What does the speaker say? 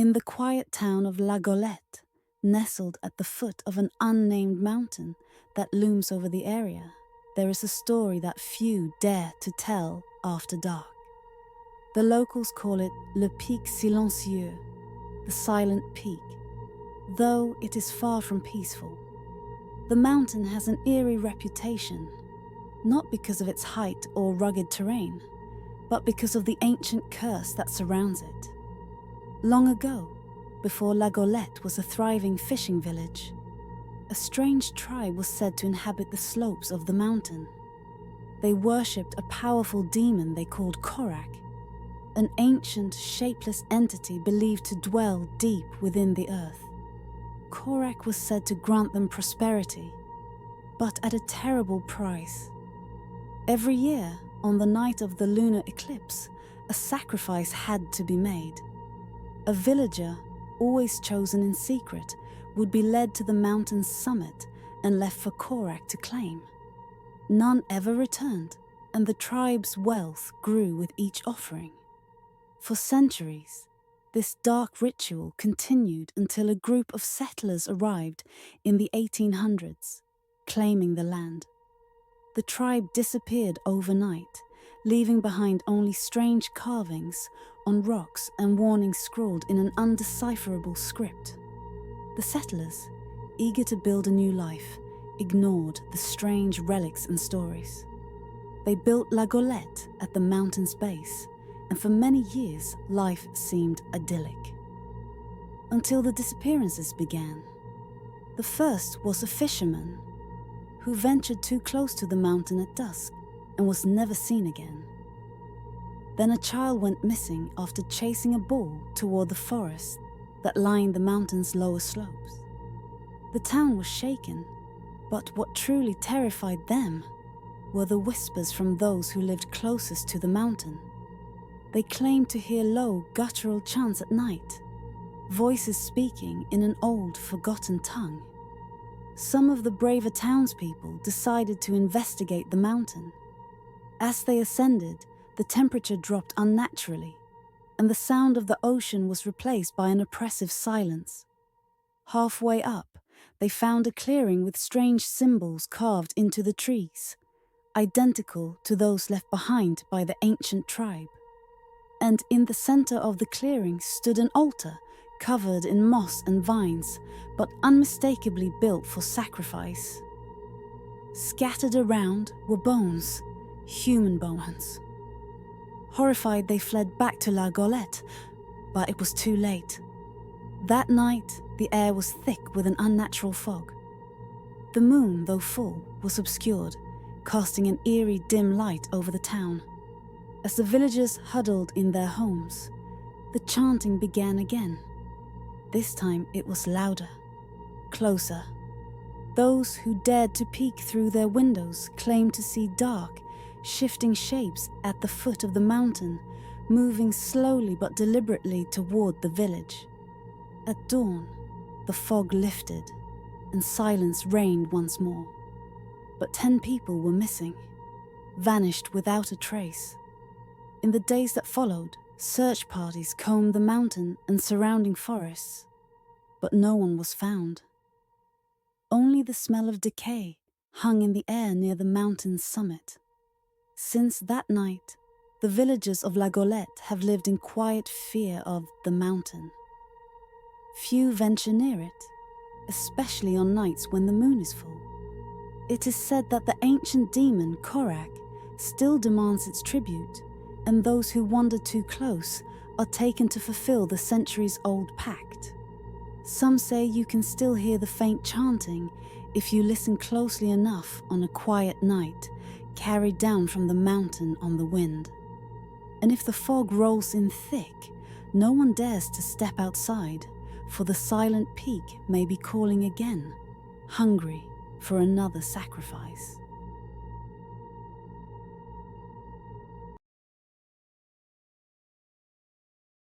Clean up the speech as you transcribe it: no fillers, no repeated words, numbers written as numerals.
In the quiet town of La Gaulette, nestled at the foot of an unnamed mountain that looms over the area, there is a story that few dare to tell after dark. The locals call it Le Pic Silencieux, the silent peak, though it is far from peaceful. The mountain has an eerie reputation, not because of its height or rugged terrain, but because of the ancient curse that surrounds it. Long ago, before La Gaulette was a thriving fishing village, a strange tribe was said to inhabit the slopes of the mountain. They worshipped a powerful demon they called Korrak, an ancient, shapeless entity believed to dwell deep within the earth. Korrak was said to grant them prosperity, but at a terrible price. Every year, on the night of the lunar eclipse, a sacrifice had to be made. A villager, always chosen in secret, would be led to the mountain's summit and left for Korrak to claim. None ever returned, and the tribe's wealth grew with each offering. For centuries, this dark ritual continued until a group of settlers arrived in the 1800s, claiming the land. The tribe disappeared overnight, leaving behind only strange carvings on rocks and warnings scrawled in an undecipherable script. The settlers, eager to build a new life, ignored the strange relics and stories. They built La Gaulette at the mountain's base, and for many years life seemed idyllic. Until the disappearances began. The first was a fisherman who ventured too close to the mountain at dusk and was never seen again. Then a child went missing after chasing a ball toward the forest that lined the mountain's lower slopes. The town was shaken, but what truly terrified them were the whispers from those who lived closest to the mountain. They claimed to hear low, guttural chants at night, voices speaking in an old, forgotten tongue. Some of the braver townspeople decided to investigate the mountain. As they ascended, the temperature dropped unnaturally, and the sound of the ocean was replaced by an oppressive silence. Halfway up, they found a clearing with strange symbols carved into the trees, identical to those left behind by the ancient tribe. And in the center of the clearing stood an altar covered in moss and vines, but unmistakably built for sacrifice. Scattered around were bones, human bones. Horrified, they fled back to La Gaulette, but it was too late. That night, the air was thick with an unnatural fog. The moon, though full, was obscured, casting an eerie dim light over the town. As the villagers huddled in their homes, the chanting began again. This time it was louder, closer. Those who dared to peek through their windows claimed to see dark, shifting shapes at the foot of the mountain, moving slowly but deliberately toward the village. At dawn, the fog lifted, and silence reigned once more. But 10 people were missing, vanished without a trace. In the days that followed, search parties combed the mountain and surrounding forests, but no one was found. Only the smell of decay hung in the air near the mountain's summit. Since that night, the villagers of La Gaulette have lived in quiet fear of the mountain. Few venture near it, especially on nights when the moon is full. It is said that the ancient demon Korrak still demands its tribute, and those who wander too close are taken to fulfill the centuries-old pact. Some say you can still hear the faint chanting if you listen closely enough on a quiet night, carried down from the mountain on the wind. And if the fog rolls in thick, no one dares to step outside, for the silent peak may be calling again, hungry for another sacrifice.